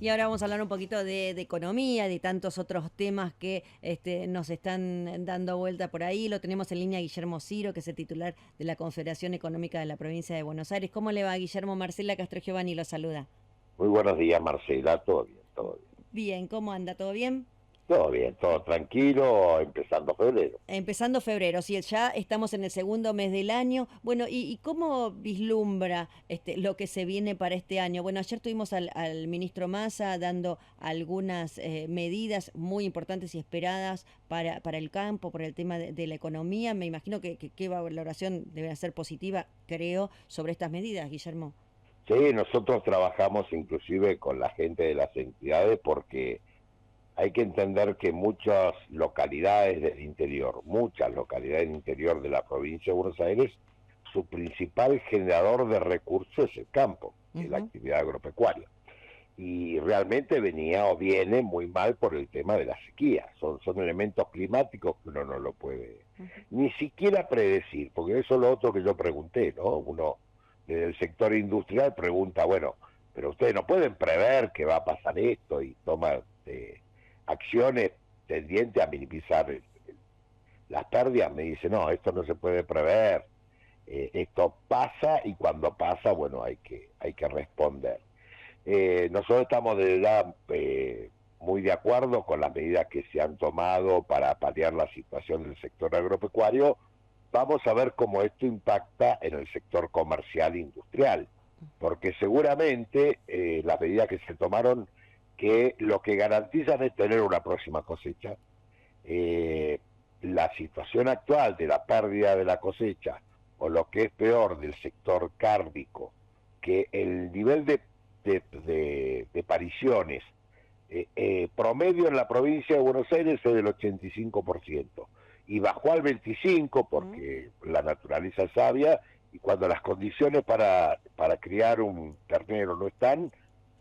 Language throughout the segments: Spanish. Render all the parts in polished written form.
Y ahora vamos a hablar un poquito de economía, de tantos otros temas que nos están dando vuelta por ahí. Lo tenemos en línea Guillermo Ciro, que es el titular de la Confederación Económica de la Provincia de Buenos Aires. ¿Cómo le va, Guillermo? Marcela Castro Giovanni lo saluda. Muy buenos días, Marcela. Todo bien, todo bien. Bien, ¿cómo anda? ¿Todo bien? Todo bien, todo tranquilo, empezando febrero. Empezando febrero, sí, ya estamos en el segundo mes del año. Bueno, ¿y cómo vislumbra lo que se viene para este año? Bueno, ayer tuvimos al ministro Massa dando algunas medidas muy importantes y esperadas para el campo, por el tema de la economía. Me imagino que valoración debe ser positiva, creo, sobre estas medidas, Guillermo. Sí, nosotros trabajamos inclusive con la gente de las entidades porque hay que entender que muchas localidades del interior, muchas localidades del interior de la provincia de Buenos Aires, su principal generador de recursos es el campo, es la Ujú. actividad agropecuaria. Y realmente venía o viene muy mal por el tema de la sequía. Son elementos climáticos que uno no lo puede Ujú. ni siquiera predecir, porque eso es lo otro que yo pregunté, ¿no? Uno desde el sector industrial pregunta, bueno, pero ustedes no pueden prever que va a pasar esto y toman acciones tendientes a minimizar las pérdidas. Me dice, no, esto no se puede prever, esto pasa y cuando pasa, bueno, hay que responder. Nosotros estamos de verdad muy de acuerdo con las medidas que se han tomado para paliar la situación del sector agropecuario. Vamos a ver cómo esto impacta en el sector comercial e industrial, porque seguramente las medidas que se tomaron, que lo que garantizan es tener una próxima cosecha. eh, la situación actual de la pérdida de la cosecha, o lo que es peor del sector cárnico, que el nivel de pariciones promedio en la provincia de Buenos Aires es del 85%, y bajó al 25% Mm. porque la naturaleza es sabia, y cuando las condiciones para criar un ternero no están,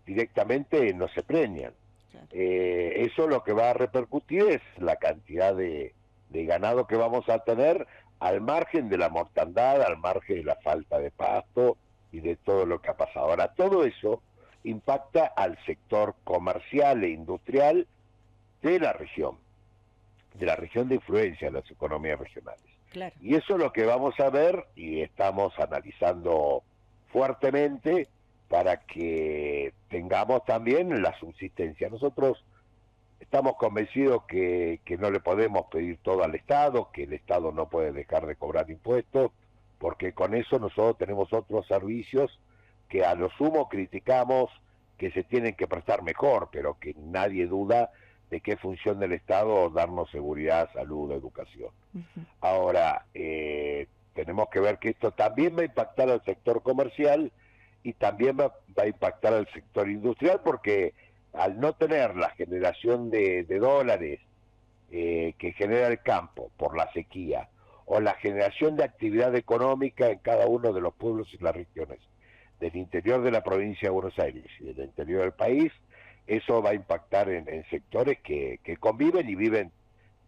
directamente no se preñan. Claro. Eso lo que va a repercutir es la cantidad de ganado que vamos a tener, al margen de la mortandad, al margen de la falta de pasto y de todo lo que ha pasado. Ahora, todo eso impacta al sector comercial e industrial de la región de influencia de las economías regionales. Claro. Y eso es lo que vamos a ver y estamos analizando fuertemente para que tengamos también la subsistencia. Nosotros estamos convencidos que no le podemos pedir todo al Estado, que el Estado no puede dejar de cobrar impuestos, porque con eso nosotros tenemos otros servicios que a lo sumo criticamos que se tienen que prestar mejor, pero que nadie duda de qué función del Estado darnos seguridad, salud, educación. Ujú. Ahora, tenemos que ver que esto también va a impactar al sector comercial y también va a impactar al sector industrial, porque al no tener la generación de dólares que genera el campo por la sequía, o la generación de actividad económica en cada uno de los pueblos y las regiones del interior de la provincia de Buenos Aires y del interior del país, eso va a impactar en sectores que conviven y viven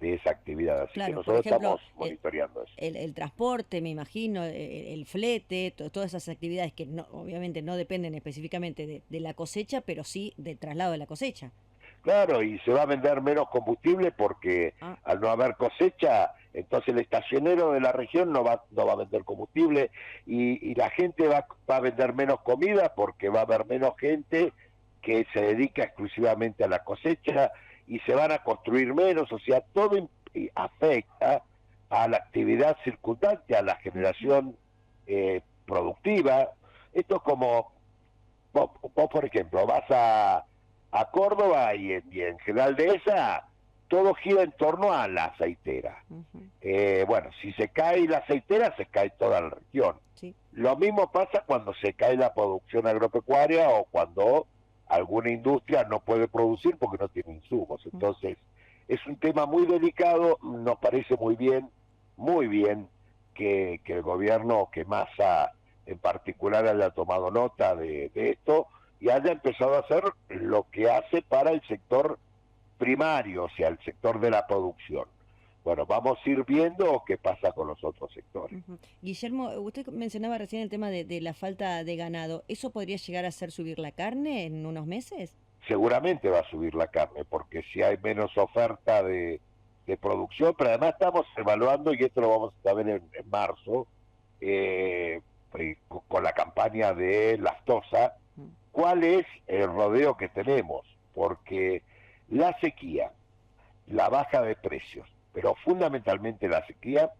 de esa actividad. Así que Claro, por nosotros ejemplo, estamos monitoreando eso. el transporte, me imagino, el flete, todas esas actividades que obviamente no dependen específicamente de la cosecha, pero sí del traslado de la cosecha. Claro, y se va a vender menos combustible porque Ah, al no haber cosecha, entonces el estacionero de la región no va a vender combustible, y la gente va a vender menos comida porque va a haber menos gente que se dedica exclusivamente a la cosecha, y se van a construir menos. O sea, todo afecta a la actividad circundante, a la ujú. generación productiva. Esto es como vos, por ejemplo, vas a Córdoba y en General Dehesa, todo gira en torno a la aceitera. Ujú. Bueno, si se cae la aceitera, se cae toda la región. Sí. Lo mismo pasa cuando se cae la producción agropecuaria, o cuando alguna industria no puede producir porque no tiene insumos. Mm. Entonces, es un tema muy delicado. Nos parece muy bien que el gobierno, que Massa en particular, haya tomado nota de esto y haya empezado a hacer lo que hace para el sector primario, o sea, el sector de la producción. Bueno, vamos a ir viendo qué pasa con los otros sectores. Ujú. Guillermo, usted mencionaba recién el tema de la falta de ganado. ¿Eso podría llegar a hacer subir la carne en unos meses? seguramente va a subir la carne, porque si hay menos oferta de producción, pero además estamos evaluando, y esto lo vamos a saber en marzo, con la campaña de lactosa, cuál es el rodeo que tenemos, porque la sequía, la baja de precios, pero fundamentalmente la sequía,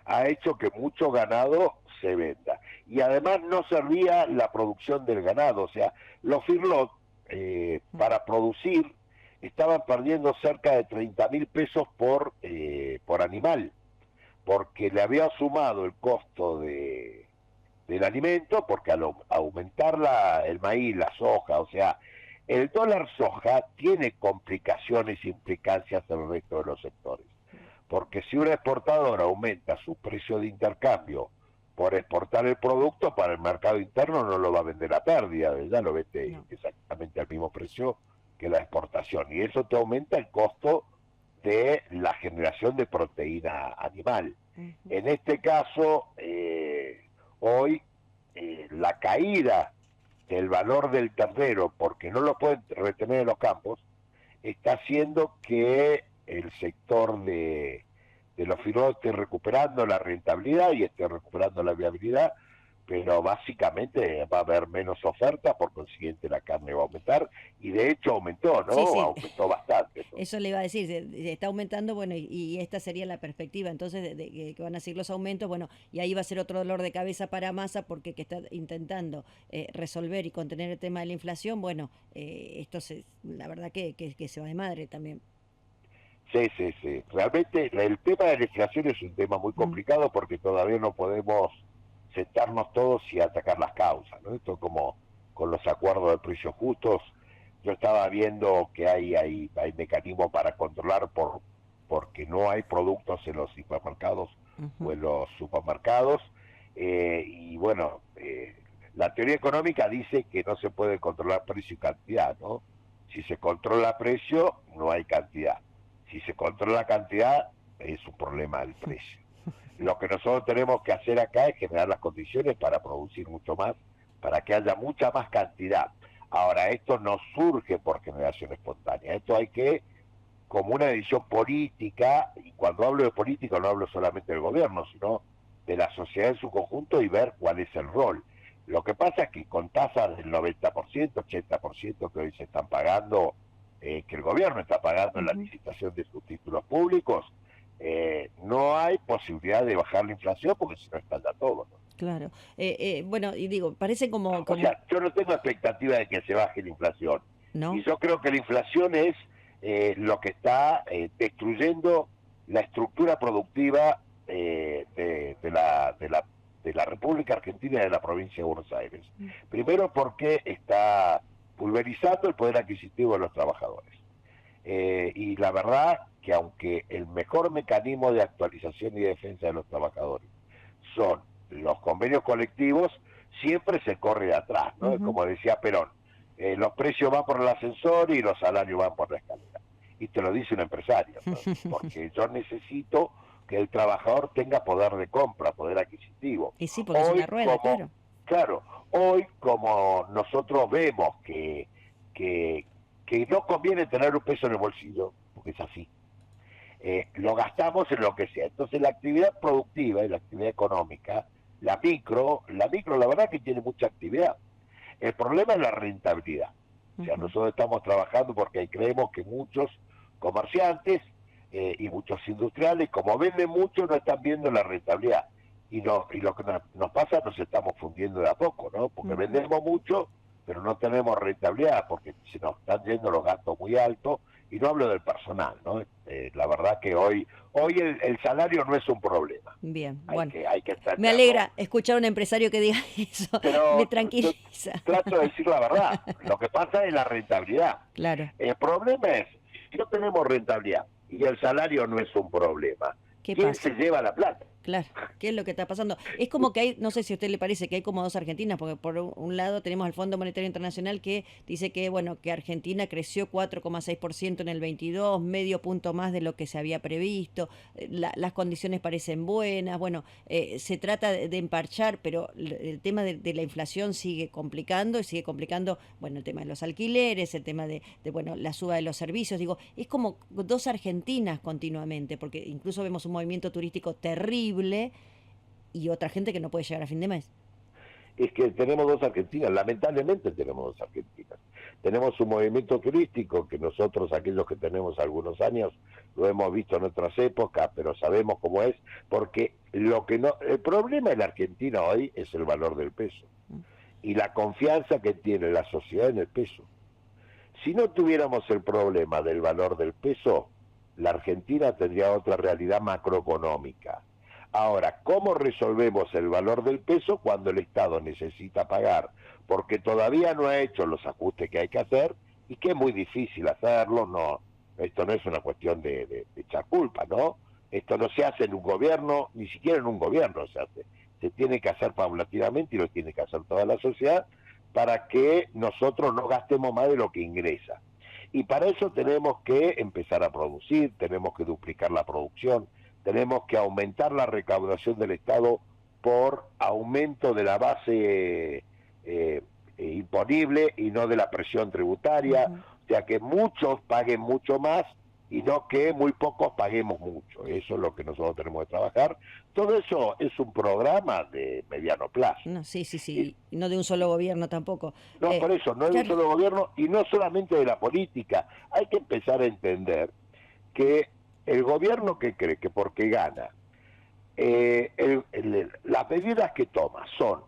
ha hecho que mucho ganado se venda. Y además no servía la producción del ganado, o sea, los feedlot para producir estaban perdiendo cerca de 30.000 pesos por animal, porque le había sumado el costo del alimento, porque al aumentar el maíz, la soja, o sea, el dólar soja tiene complicaciones e implicancias en el resto de los sectores. Porque si un exportador aumenta su precio de intercambio por exportar el producto, para el mercado interno no lo va a vender a pérdida, ya lo vende exactamente al mismo precio que la exportación. Y eso te aumenta el costo de la generación de proteína animal. En este caso, hoy la caída del valor del ternero, porque no lo pueden retener en los campos, está haciendo que el sector de los feedlots esté recuperando la rentabilidad y esté recuperando la viabilidad, pero básicamente va a haber menos oferta, por consiguiente la carne va a aumentar, y de hecho aumentó, ¿no? Sí, sí. Aumentó bastante, ¿no? Eso le iba a decir, se está aumentando, bueno, y esta sería la perspectiva, entonces, de que van a seguir los aumentos, bueno, y ahí va a ser otro dolor de cabeza para Massa, porque que está intentando resolver y contener el tema de la inflación, bueno, la verdad que se va de madre también. Sí, sí, sí. Realmente el tema de la inflación es un tema muy complicado, porque todavía no podemos sentarnos todos y atacar las causas, ¿no? Esto como con los acuerdos de precios justos. Yo estaba viendo que hay mecanismos para controlar porque no hay productos en los hipermercados o en los supermercados, y bueno, la teoría económica dice que no se puede controlar precio y cantidad, ¿no? Si se controla precio, no hay cantidad. Si se controla la cantidad, es un problema del precio. Lo que nosotros tenemos que hacer acá es generar las condiciones para producir mucho más, para que haya mucha más cantidad. Ahora, esto no surge por generación espontánea, esto hay que, como una decisión política, y cuando hablo de política no hablo solamente del gobierno, sino de la sociedad en su conjunto, y ver cuál es el rol. Lo que pasa es que con tasas del 90%, 80% que hoy se están pagando, que el gobierno está pagando en la licitación de sus títulos públicos, no hay posibilidad de bajar la inflación, porque si no estalla todo, ¿no? Claro. Bueno, y digo, parece como... O sea, yo no tengo expectativa de que se baje la inflación. ¿No? Y yo creo que la inflación es lo que está destruyendo la estructura productiva de la República Argentina y de la provincia de Buenos Aires. Primero porque está pulverizando el poder adquisitivo de los trabajadores. Y la verdad que aunque el mejor mecanismo de actualización y defensa de los trabajadores son los convenios colectivos, siempre se corre de atrás, ¿no? Como decía Perón, los precios van por el ascensor y los salarios van por la escalera. Y te lo dice un empresario, ¿no? Porque yo necesito que el trabajador tenga poder de compra, poder adquisitivo. Y sí, porque es una rueda, claro. Claro, hoy como nosotros vemos que no conviene tener un peso en el bolsillo, porque es así, lo gastamos en lo que sea. Entonces la actividad productiva y la actividad económica, la micro, la verdad que tiene mucha actividad. El problema es la rentabilidad. O sea, nosotros estamos trabajando porque creemos que muchos comerciantes y muchos industriales, como venden mucho, no están viendo la rentabilidad. Y lo que nos pasa, nos estamos fundiendo de a poco, ¿no? Porque vendemos mucho, pero no tenemos rentabilidad, porque se nos están yendo los gastos muy altos, y no hablo del personal, ¿no? La verdad que hoy el salario no es un problema. Bien, hay que estar, me alegra escuchar a un empresario que diga eso, pero me tranquiliza. Trato de decir la verdad, lo que pasa es la rentabilidad. Claro. El problema es, si no tenemos rentabilidad y el salario no es un problema, ¿quién se lleva la plata? Claro, ¿qué es lo que está pasando? Es como que hay, no sé si a usted le parece que hay como dos Argentinas, porque por un lado tenemos al Fondo Monetario Internacional que dice que, bueno, que Argentina creció 4,6% en el 22, medio punto más de lo que se había previsto, las condiciones parecen buenas, bueno, se trata de emparchar, pero el tema de la inflación sigue complicando y sigue complicando, bueno, el tema de los alquileres, el tema bueno, la suba de los servicios, digo, es como dos Argentinas continuamente, porque incluso vemos un movimiento turístico terrible y otra gente que no puede llegar a fin de mes. Es que tenemos dos Argentinas, lamentablemente tenemos dos Argentinas. Tenemos un movimiento turístico que nosotros, aquellos que tenemos algunos años, lo hemos visto en otras épocas, pero sabemos cómo es, porque lo que no, el problema en la Argentina hoy es el valor del peso y la confianza que tiene la sociedad en el peso. Si no tuviéramos el problema del valor del peso, la Argentina tendría otra realidad macroeconómica. Ahora, ¿cómo resolvemos el valor del peso cuando el Estado necesita pagar? Porque todavía no ha hecho los ajustes que hay que hacer y que es muy difícil hacerlo. No, esto no es una cuestión de echar culpa, ¿no? Esto no se hace en un gobierno, ni siquiera en un gobierno se hace. Se tiene que hacer paulatinamente y lo tiene que hacer toda la sociedad para que nosotros no gastemos más de lo que ingresa. Y para eso tenemos que empezar a producir, tenemos que duplicar la producción, tenemos que aumentar la recaudación del Estado por aumento de la base imponible y no de la presión tributaria, o sea que muchos paguen mucho más y no que muy pocos paguemos mucho. Eso es lo que nosotros tenemos que trabajar. Todo eso es un programa de mediano plazo. No, sí, y no de un solo gobierno tampoco. No, por eso, no es de un solo gobierno y no solamente de la política. Hay que empezar a entender que el gobierno que cree que porque gana, las medidas que toma son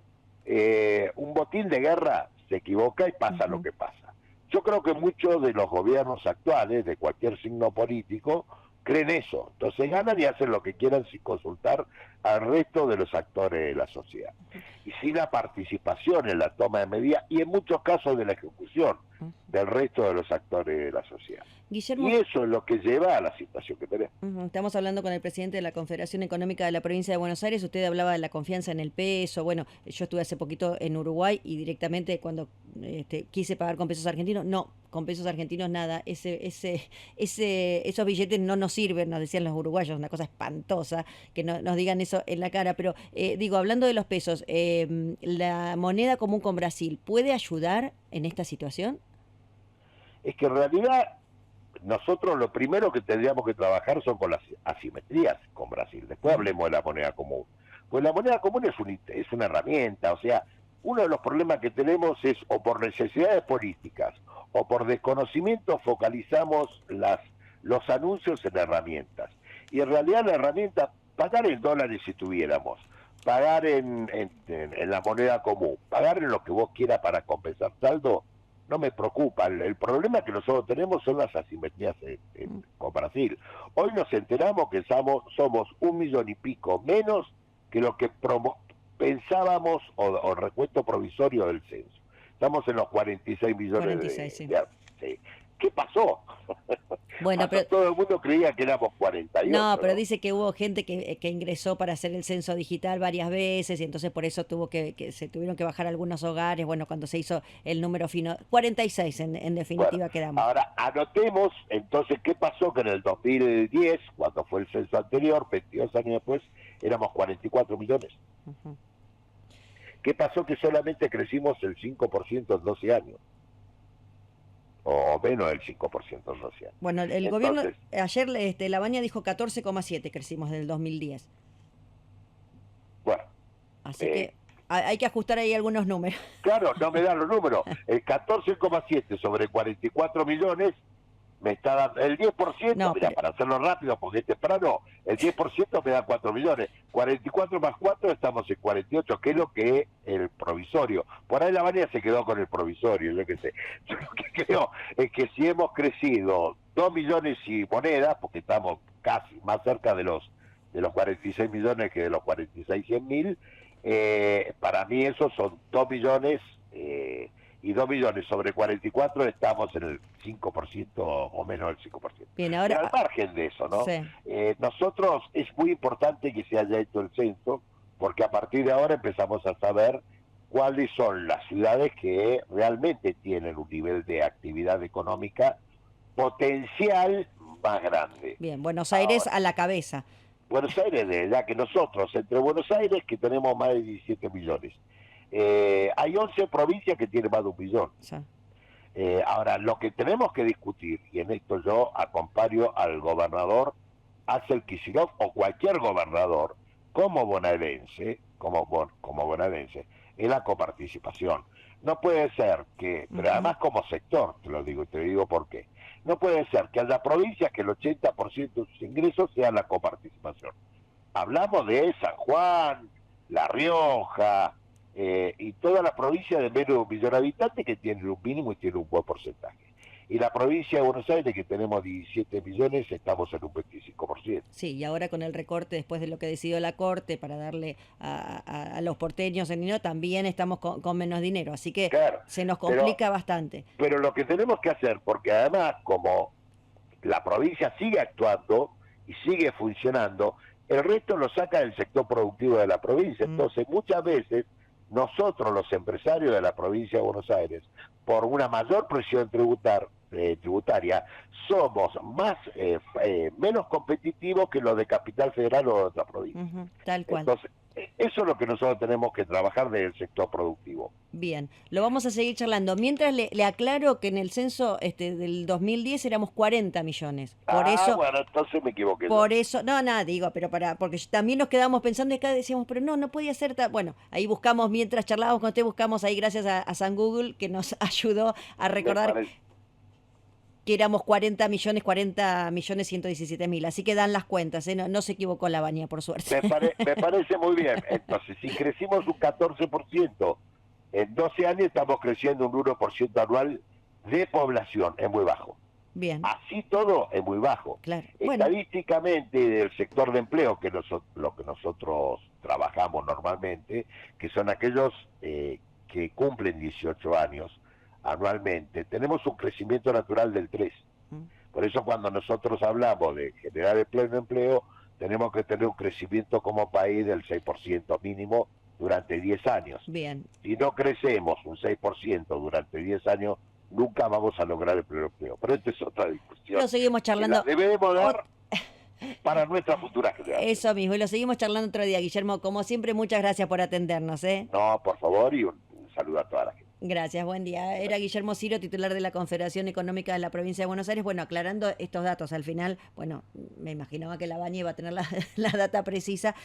un botín de guerra, se equivoca y pasa lo que pasa. Yo creo que muchos de los gobiernos actuales, de cualquier signo político, creen eso. Entonces ganan y hacen lo que quieran sin consultar al resto de los actores de la sociedad. Y sin la participación en la toma de medidas y en muchos casos de la ejecución del resto de los actores de la sociedad. Guillermo, y eso es lo que lleva a la situación que tenemos. Estamos hablando con el presidente de la Confederación Económica de la Provincia de Buenos Aires. Usted hablaba de la confianza en el peso. Bueno, yo estuve hace poquito en Uruguay y directamente cuando quise pagar con pesos argentinos, no, con pesos argentinos nada. Esos billetes no nos sirven, nos decían los uruguayos, una cosa espantosa que nos digan eso en la cara. Pero digo, hablando de los pesos, la moneda común con Brasil, ¿puede ayudar en esta situación? Es que en realidad nosotros lo primero que tendríamos que trabajar son con las asimetrías con Brasil. Después hablemos de la moneda común. Pues la moneda común es una herramienta, o sea, uno de los problemas que tenemos es o por necesidades políticas o por desconocimiento focalizamos los anuncios en herramientas. Y en realidad la herramienta, pagar en dólares si tuviéramos, pagar en la moneda común, pagar en lo que vos quieras para compensar saldo, no me preocupa. El problema que nosotros tenemos son las asimetrías con Brasil. Hoy nos enteramos que somos 1,5 millones menos que lo que pensábamos o recuento provisorio del censo. Estamos en los 46 millones 46, sí. Sí. ¿Qué pasó? Bueno, pero todo el mundo creía que éramos 48. No, pero dice que hubo gente que ingresó para hacer el censo digital varias veces y entonces por eso se tuvieron que bajar algunos hogares, bueno, cuando se hizo el número fino. 46 en definitiva quedamos. Ahora, anotemos entonces qué pasó que en el 2010, cuando fue el censo anterior, 22 años después, éramos 44 millones. ¿Qué pasó que solamente crecimos el 5% en 12 años? O menos del 5% en 12 años. Bueno, el gobierno, ayer la Baña dijo 14,7 crecimos del 2010. Bueno. Así que hay que ajustar ahí algunos números. Claro, no me dan los números. El 14,7 sobre 44 millones me está dando el 10%, no, mira, para hacerlo rápido porque es temprano, el 10% me da 4 millones. 44 más 4 estamos en 48, que es lo que es el provisorio. Por ahí la Baña se quedó con el provisorio, yo qué sé. Yo lo que creo es que si hemos crecido 2 millones y moneda, porque estamos casi más cerca de los 46 millones que de los 46 100.000, para mí esos son 2 millones y 2 millones sobre 44 estamos en el 5% o menos del 5%. Bien, Pero al ahora, margen de eso, ¿no? sí. Nosotros es muy importante que se haya hecho el censo, porque a partir de ahora empezamos a saber cuáles son las ciudades que realmente tienen un nivel de actividad económica potencial más grande. Bien, Buenos Aires Ahora, a la cabeza. Buenos Aires, de ya que nosotros, entre Buenos Aires, que tenemos más de 17 millones, hay 11 provincias que tienen más de 1 millón. Sí. Ahora, lo que tenemos que discutir, y en esto yo acompaño al gobernador Axel Kicillof o cualquier gobernador, como bonaerense, como bonaerense, es la coparticipación. No puede ser que, pero además como sector, te lo digo, y te digo por qué, no puede ser que haya provincias que el 80% de sus ingresos sean la coparticipación. Hablamos de San Juan, La Rioja, y toda la provincia de menos de 1 millón de habitantes que tienen un mínimo y tienen un buen porcentaje. Y la provincia de Buenos Aires, que tenemos 17 millones, estamos en un 25%. Sí, y ahora con el recorte después de lo que decidió la Corte para darle a los porteños el dinero, también estamos con menos dinero, así que Claro, se nos pero, complica bastante. pero lo que tenemos que hacer, porque además como la provincia sigue actuando y sigue funcionando, el resto lo saca del sector productivo de la provincia. Entonces muchas veces nosotros los empresarios de la provincia de Buenos Aires, por una mayor presión tributaria, somos menos competitivos que los de Capital Federal o de otra provincia. Tal cual. Entonces, eso es lo que nosotros tenemos que trabajar desde el sector productivo. Bien, lo vamos a seguir charlando. Mientras le aclaro que en el censo del 2010 éramos 40 millones. Bueno, entonces me equivoqué. Por eso, no, nada, digo, pero porque también nos quedamos pensando y acá decíamos, pero no puede ser tan. Bueno, ahí buscamos, mientras charlábamos con usted, buscamos ahí gracias a San Google que nos ayudó a recordar que éramos 40 millones 117 mil. Así que dan las cuentas, ¿eh? No se equivocó la baña, por suerte. Me parece muy bien. Entonces, si crecimos un 14%, en 12 años estamos creciendo un 1% anual de población, es muy bajo. Bien. Así todo es muy bajo. Claro. Estadísticamente del sector de empleo, que lo que nosotros trabajamos normalmente, que son aquellos que cumplen 18 años anualmente, tenemos un crecimiento natural del 3. Por eso cuando nosotros hablamos de generar el pleno empleo, tenemos que tener un crecimiento como país del 6% mínimo durante 10 años. Bien. Si no crecemos un 6% durante 10 años, nunca vamos a lograr el pleno empleo. Pero esto es otra discusión. Lo seguimos charlando. La debemos dar para nuestra futura generación. Eso mismo, y lo seguimos charlando otro día, Guillermo. Como siempre, muchas gracias por atendernos, ¿eh? No, por favor, y un saludo a toda la gente. Gracias, buen día. Era Guillermo Ciro, titular de la Confederación Económica de la Provincia de Buenos Aires. Bueno, aclarando estos datos, al final, bueno, me imaginaba que la Baña iba a tener la data precisa.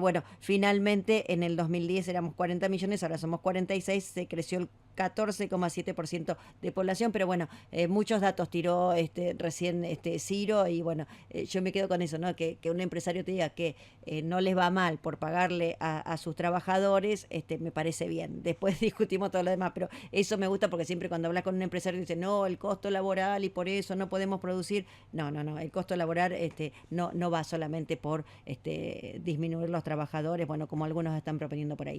Bueno, finalmente en el 2010 éramos 40 millones, ahora somos 46, se creció el 14,7% de población, pero bueno, muchos datos tiró recién Ciro y bueno, yo me quedo con eso, ¿no? Que un empresario te diga que no les va mal por pagarle a sus trabajadores, me parece bien. Después discutimos todo lo demás, pero eso me gusta porque siempre cuando hablas con un empresario dice, no, el costo laboral y por eso no podemos producir. No, el costo laboral no va solamente por disminuir los trabajadores, bueno, como algunos están proponiendo por ahí.